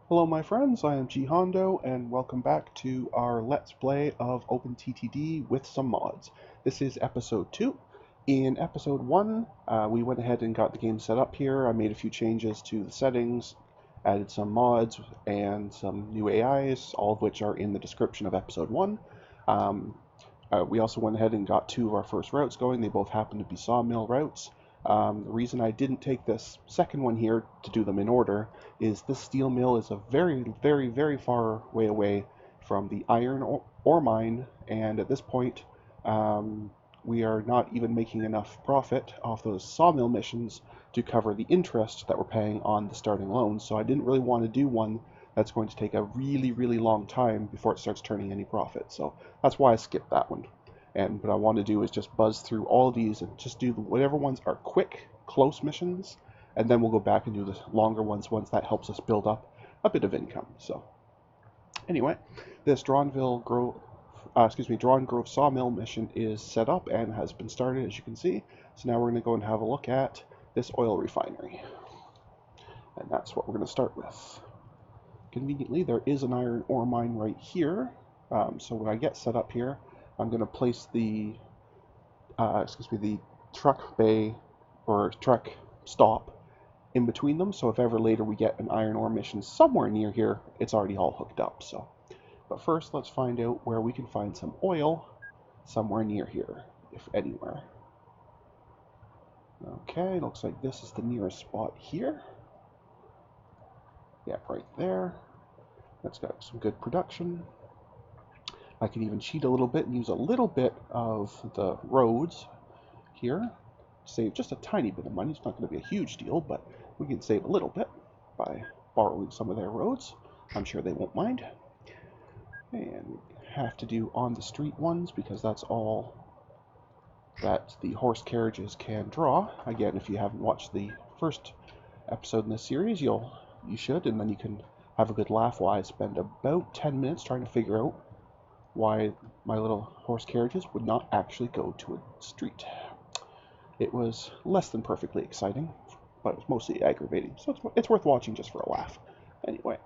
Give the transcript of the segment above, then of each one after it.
Hello my friends, I am G Hondo and welcome back to our Let's Play of OpenTTD with some mods. This is episode 2. In episode 1, we went ahead and got the game set up here. I made a few changes to the settings, added some mods and some new AIs, all of which are in the description of episode 1. We also went ahead and got 2 of our first routes going. They both happen to be sawmill routes. The reason I didn't take this second one here to do them in order is this steel mill is a very far way away from the iron ore mine, and at this point we are not even making enough profit off those sawmill missions to cover the interest that we're paying on the starting loans. So I didn't really want to do one that's going to take a really long time before it starts turning any profit. So that's why I skipped that one. And what I want to do is just buzz through all of these and just do whatever ones are quick, close missions, and then we'll go back and do the longer ones once that helps us build up a bit of income. So anyway, this Drawn Grove Sawmill mission is set up and has been started, as you can see. So now we're going to go and have a look at this oil refinery. And that's what we're going to start with. Conveniently, there is an iron ore mine right here. So when I get set up here, I'm going to place the truck bay or truck stop in between them. So if ever later we get an iron ore mission somewhere near here, it's already all hooked up. So, but first let's find out where we can find some oil somewhere near here, if anywhere. Okay, looks like this is the nearest spot here. Yeah, right there. That's got some good production. I can even cheat a little bit and use a little bit of the roads here. Save just a tiny bit of money. It's not going to be a huge deal, but we can save a little bit by borrowing some of their roads. I'm sure they won't mind. And have to do on the street ones because that's all that the horse carriages can draw. Again, if you haven't watched the first episode in this series, you should, and then you can have a good laugh while I spend about 10 minutes trying to figure out why my little horse carriages would not actually go to a street. It was less than perfectly exciting, but it was mostly aggravating, so it's worth watching just for a laugh. Anyway,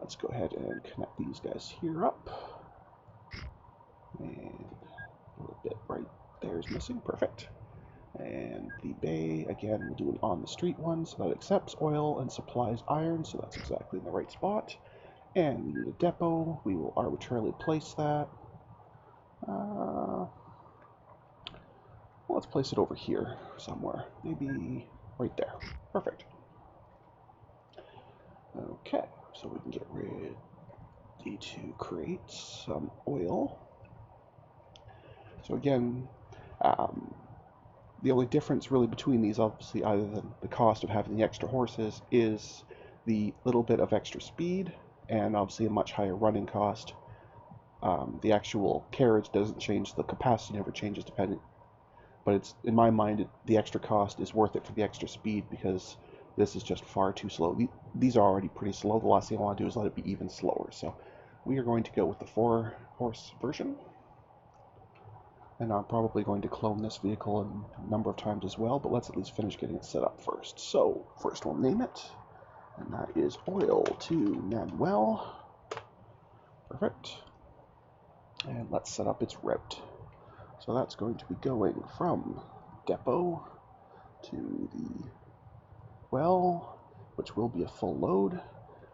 let's go ahead and connect these guys here up. And a little bit right there is missing, perfect. And the bay, again, we'll do an on-the-street one, so that accepts oil and supplies iron, so that's exactly in the right spot. And we need a depot. We will arbitrarily place that. Well, let's place it over here somewhere. Maybe right there. Perfect. Okay, so we can get ready to create some oil. So again, the only difference really between these, obviously, other than the cost of having the extra horses, is the little bit of extra speed and obviously a much higher running cost. The actual carriage doesn't change, the capacity never changes depending, but it's, in my mind, the extra cost is worth it for the extra speed because this is just far too slow. These are already pretty slow. The last thing I want to do is let it be even slower. So we are going to go with the 4-horse version. And I'm probably going to clone this vehicle a number of times as well, but let's at least finish getting it set up first. So first we'll name it, and that is Oil to Manuel. Perfect. And let's set up its route. So that's going to be going from depot to the well, which will be a full load,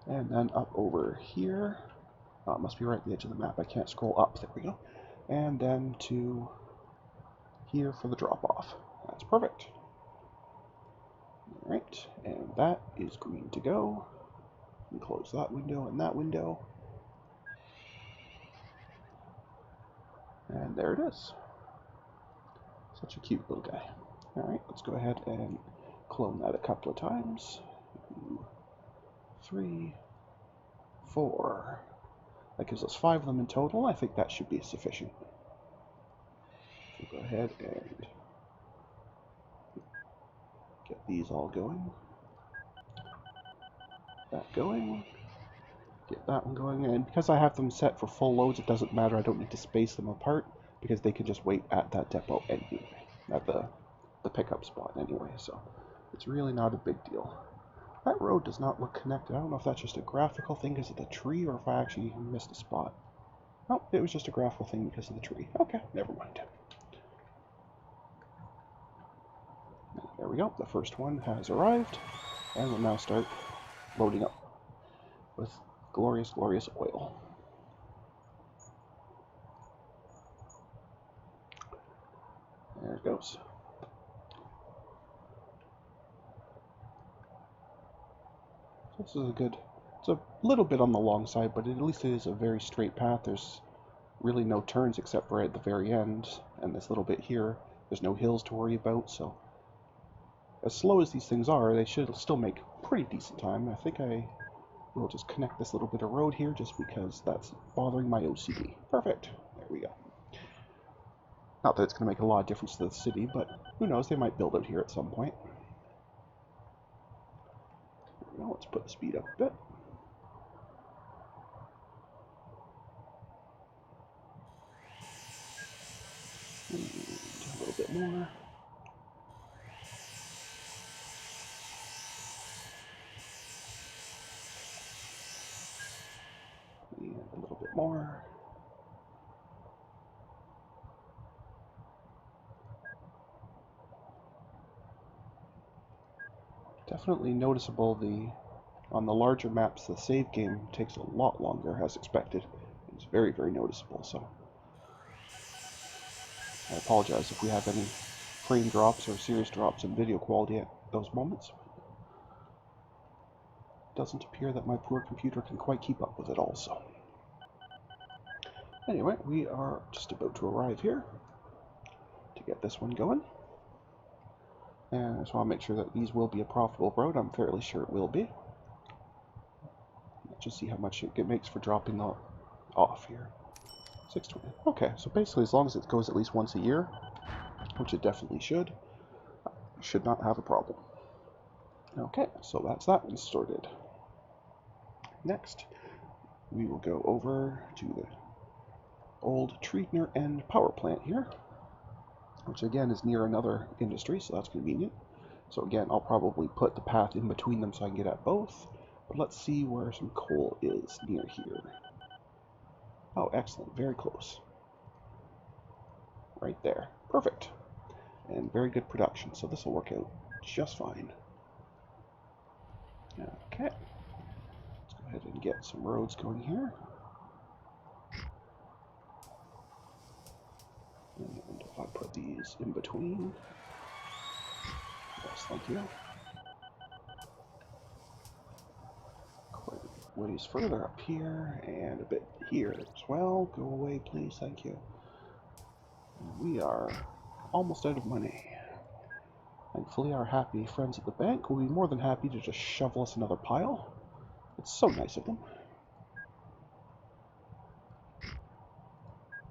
and then up over here. Oh, it must be right at the edge of the map. I can't scroll up. There we go. And then to here for the drop-off. That's perfect. Alright, and that is green to go. And close that window and that window. And there it is. Such a cute little guy. Alright, let's go ahead and clone that a couple of times. 2, 3, 4. That gives us 5 of them in total. I think that should be sufficient. So go ahead and get these all going. That going. Get that one going. And because I have them set for full loads, it doesn't matter. I don't need to space them apart because they can just wait at that depot anyway, at the pickup spot anyway. So it's really not a big deal. That road does not look connected. I don't know if that's just a graphical thing because of the tree or if I actually missed a spot. Oh, it was just a graphical thing because of the tree. Okay, never mind. There we go. The first one has arrived, and we'll now start loading up with glorious, glorious oil. There it goes. This is a good, it's a little bit on the long side, but at least it is a very straight path. There's really no turns except for at the very end, and this little bit here, there's no hills to worry about, so as slow as these things are, they should still make pretty decent time. I think I will just connect this little bit of road here just because that's bothering my OCD. Perfect. There we go. Not that it's going to make a lot of difference to the city, but who knows, they might build out here at some point. There we go. Let's put the speed up a bit. And a little bit more. And a little bit more. Definitely noticeable on the larger maps, the save game takes a lot longer as expected. It's very, very noticeable, so I apologize if we have any frame drops or serious drops in video quality at those moments. It doesn't appear that my poor computer can quite keep up with it also. Anyway, we are just about to arrive here to get this one going. And I just want to make sure that these will be a profitable road. I'm fairly sure it will be. Let's just see how much it makes for dropping off here. 620. Okay, so basically as long as it goes at least once a year, which it definitely should not have a problem. Okay, so that's that one sorted. Next, we will go over to the old Treatner End power plant here, which again is near another industry, so that's convenient. So again, I'll probably put the path in between them so I can get at both. But let's see where some coal is near here. Oh, excellent. Very close. Right there. Perfect. And very good production, so this will work out just fine. Okay. Let's go ahead and get some roads going here. And if I put these in between. Yes, thank you. Quite a ways further up here, and a bit here as well. Go away, please, thank you. We are almost out of money. Thankfully, our happy friends at the bank will be more than happy to just shovel us another pile. It's so nice of them.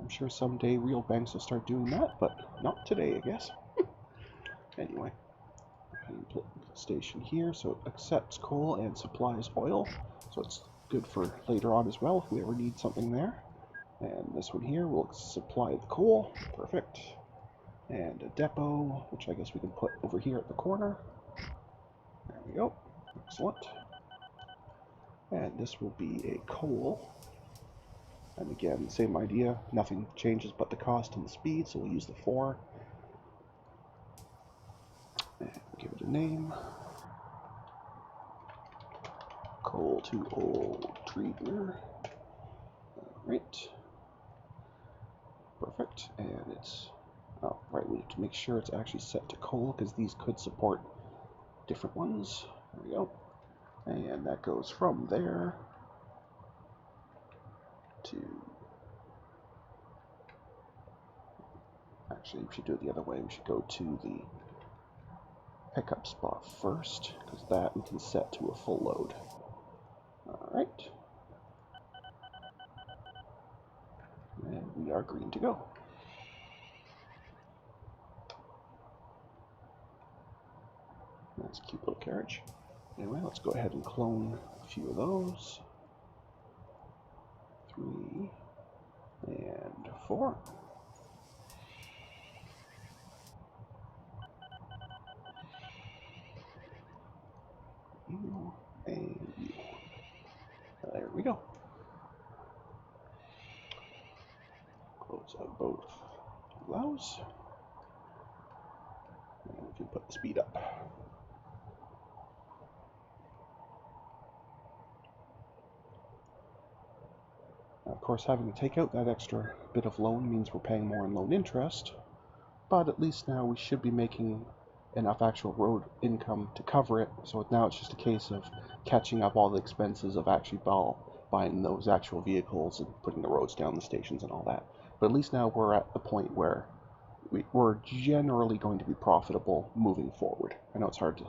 I'm sure someday real banks will start doing that, but not today, I guess. Anyway, put the station here so it accepts coal and supplies oil, so it's good for later on as well if we ever need something there. And this one here will supply the coal. Perfect. And a depot, which I guess we can put over here at the corner. There we go. Excellent. And this will be a coal. And again, same idea. Nothing changes but the cost and the speed, so we'll use the 4. And give it a name. Coal to old Treatner. Alright. Perfect. And it's... Oh, right, we have to make sure it's actually set to coal, because these could support different ones. There we go. And that goes from there to... Actually, we should do it the other way. We should go to the pickup spot first, because that we can set to a full load. Alright. And we are green to go. That's a cute little carriage. Anyway, let's go ahead and clone a few of those. 3 and 4. you, and you. There we go. Close out both allows. And we can put the speed up. Now, of course, having to take out that extra bit of loan means we're paying more in loan interest, but at least now we should be making enough actual road income to cover it, so now it's just a case of catching up all the expenses of actually buying those actual vehicles and putting the roads down, the stations and all that. But at least now we're at the point where we're generally going to be profitable moving forward. I know it's hard to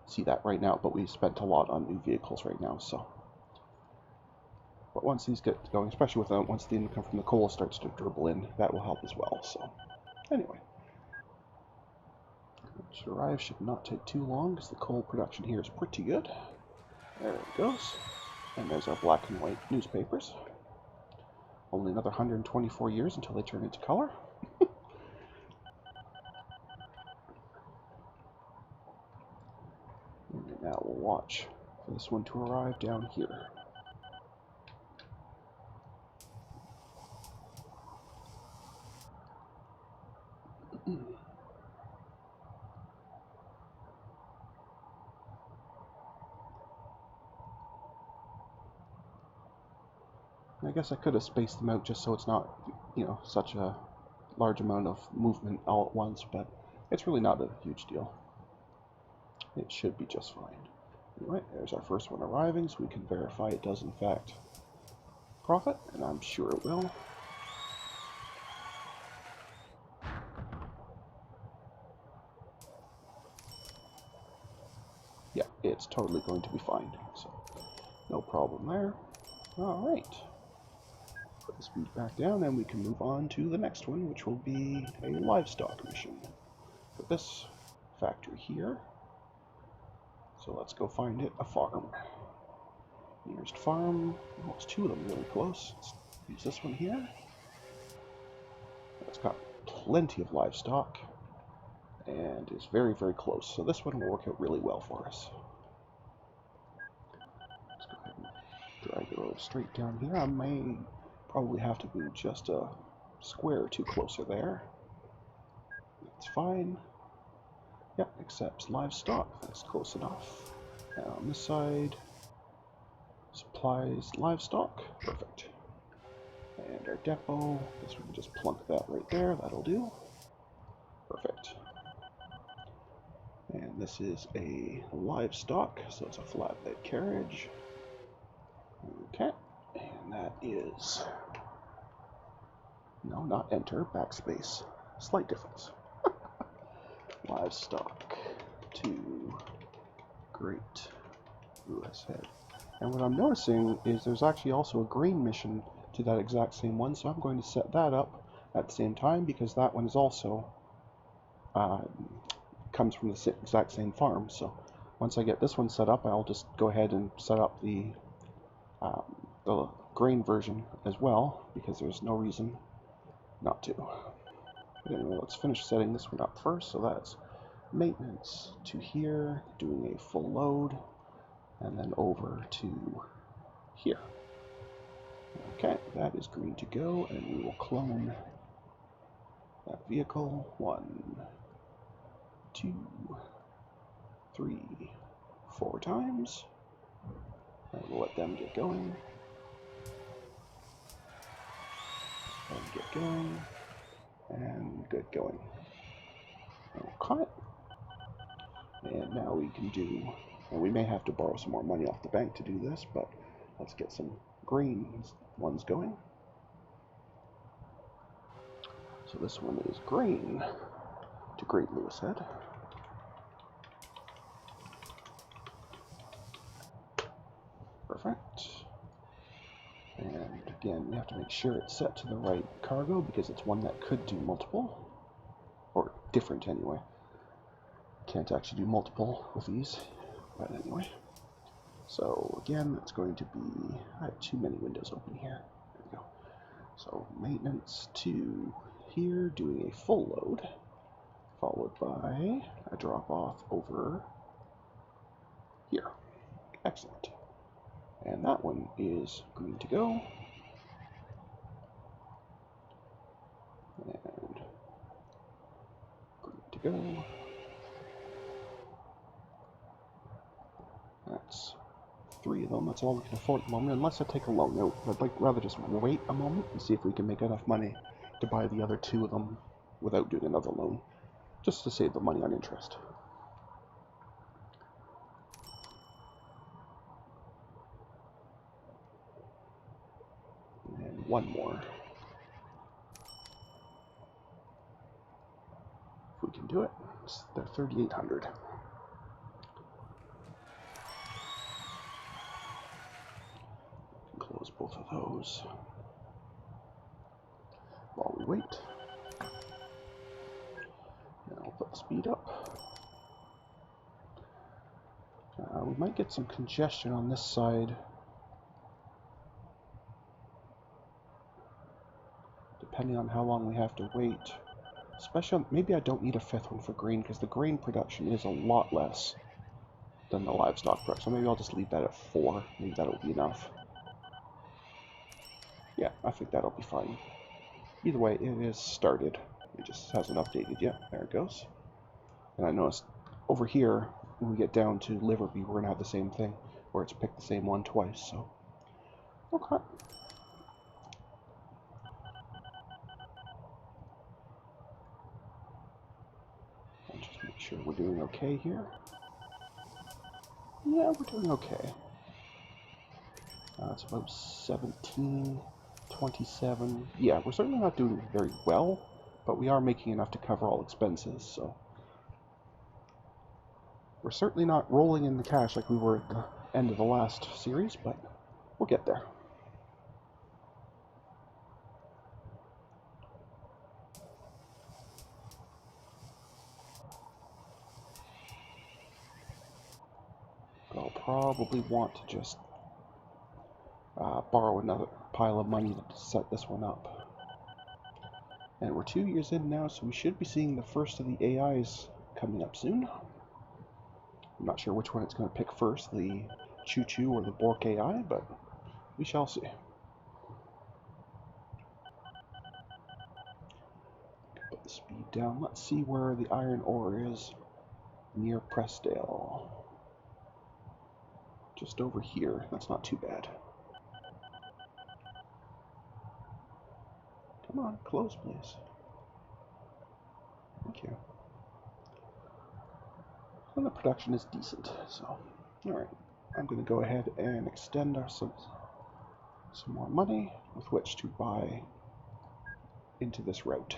see that right now, but we spent a lot on new vehicles right now, so. But once these get going, especially with once the income from the coal starts to dribble in, that will help as well. So, anyway, should arrive, should not take too long because the coal production here is pretty good. There it goes, and there's our black and white newspapers. Only another 124 years until they turn into color. And now we'll watch for this one to arrive down here. I guess I could have spaced them out just so it's not, such a large amount of movement all at once, but it's really not a huge deal. It should be just fine. Anyway, there's our first one arriving, so we can verify it does in fact profit, and I'm sure it will. Yeah, it's totally going to be fine, so no problem there. Alright. Put the speed back down, and we can move on to the next one, which will be a livestock mission for this factory here. So let's go find it a farm. Nearest farm, almost two of them really close. Let's use this one here. It's got plenty of livestock and is very, very close. So this one will work out really well for us. Let's go ahead and drag the road straight down here. I may probably have to move just a square or two closer there. That's fine. Yep, accepts livestock. That's close enough. Now on this side, supplies livestock. Perfect. And our depot, I guess we can just plunk that right there. That'll do. Perfect. And this is a livestock, so it's a flatbed carriage. Okay, and that is, no, not enter, backspace. Slight difference. Livestock to Great Lewis Head. And what I'm noticing is there's actually also a grain mission to that exact same one, so I'm going to set that up at the same time because that one is also comes from the exact same farm. So once I get this one set up, I'll just go ahead and set up the grain version as well, because there's no reason not to. But anyway, let's finish setting this one up first. So that's maintenance to here, doing a full load, and then over to here. Okay, that is green to go, and we will clone that vehicle 1, 2, 3, 4 times. And we'll let them get going. And get going. And good going. Okay. And now we can do, and we may have to borrow some more money off the bank to do this, but let's get some green ones going. So this one is grain to Great Lewis Head. Perfect. And again, we have to make sure it's set to the right cargo because it's one that could do multiple, or different anyway. Can't actually do multiple with these, but anyway. So again, that's going to be, I have too many windows open here. There we go. So maintenance to here, doing a full load, followed by a drop off over here. Excellent. And that one is green to go. And green to go. That's 3 of them. That's all we can afford at the moment, unless I take a loan out. I'd like rather just wait a moment and see if we can make enough money to buy the other 2 of them without doing another loan, just to save the money on interest. And 1 more. If we can do it, they're 3,800. Close both of those while we wait. And I'll put the speed up. We might get some congestion on this side, depending on how long we have to wait. Especially, maybe I don't need a 5th one for grain, because the grain production is a lot less than the livestock production. So maybe I'll just leave that at 4. Maybe that'll be enough. Yeah, I think that'll be fine. Either way, it is started. It just hasn't updated yet. There it goes. And I noticed over here, when we get down to Livery, we're going to have the same thing, where it's picked the same one twice, so. Okay. I'll just make sure we're doing okay here. Yeah, we're doing okay. It's about 17, 27. Yeah, we're certainly not doing very well, but we are making enough to cover all expenses, so. We're certainly not rolling in the cash like we were at the end of the last series, but we'll get there. But I'll probably want to just borrow another pile of money to set this one up. And we're 2 years in now, so we should be seeing the first of the AIs coming up soon. I'm not sure which one it's going to pick first, the Choo-Choo or the Bork AI, but we shall see. Put the speed down. Let's see where the iron ore is near Pressdale. Just over here. That's not too bad. Come on, close, please. Thank you. And the production is decent, so. Alright, I'm going to go ahead and extend some more money with which to buy into this route.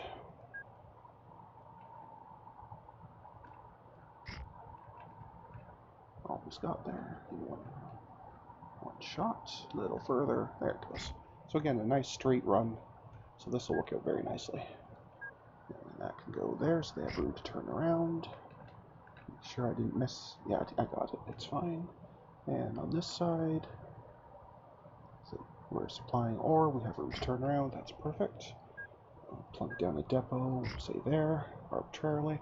Almost got there. One shot, a little further. There it goes. So again, a nice straight run. So this will work out very nicely. And that can go there, so they have room to turn around. Make sure I didn't miss. Yeah, I got it. It's fine. And on this side, so we're supplying ore. We have room to turn around. That's perfect. I'll plunk down a depot, say there, arbitrarily.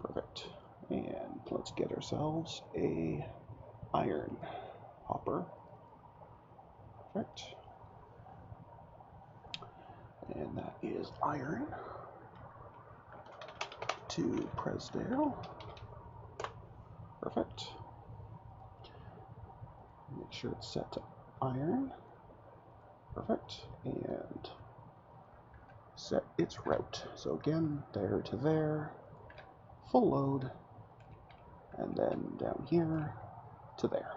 Perfect. And let's get ourselves a iron hopper. Perfect. And that is iron to Pressdale. Perfect. Make sure it's set to iron. Perfect. And set its route. So again, there to there, full load, and then down here to there.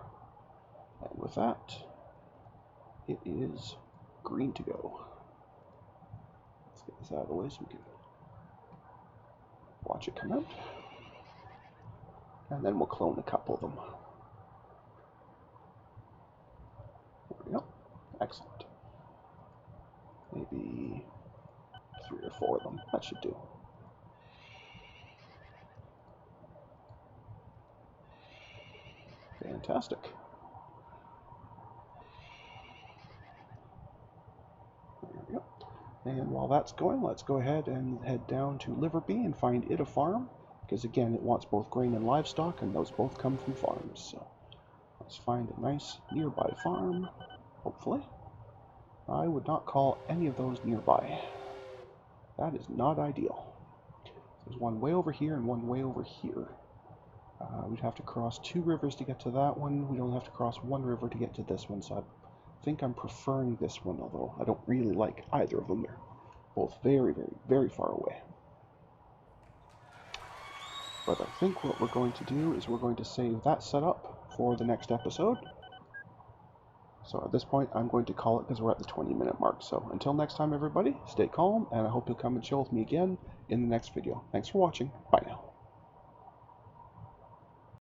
And with that, it is green to go. Let's get this out of the way so we can watch it come out. And then we'll clone a couple of them. There we go. Excellent. Maybe 3 or 4 of them. That should do. Fantastic. There we go. And while that's going, let's go ahead and head down to Livery and find it a farm, because again, it wants both grain and livestock, and those both come from farms. So Let's find a nice nearby farm, hopefully. I would not call any of those nearby. That is not ideal. There's one way over here and one way over here. We'd have to cross 2 rivers to get to that one. We'd only have to cross 1 river to get to this one, so I think I'm preferring this one, although I don't really like either of them. They're both very, very, very far away. But I think what we're going to do is we're going to save that setup for the next episode. So at this point, I'm going to call it because we're at the 20-minute mark. So until next time, everybody, stay calm, and I hope you'll come and chill with me again in the next video. Thanks for watching. Bye now.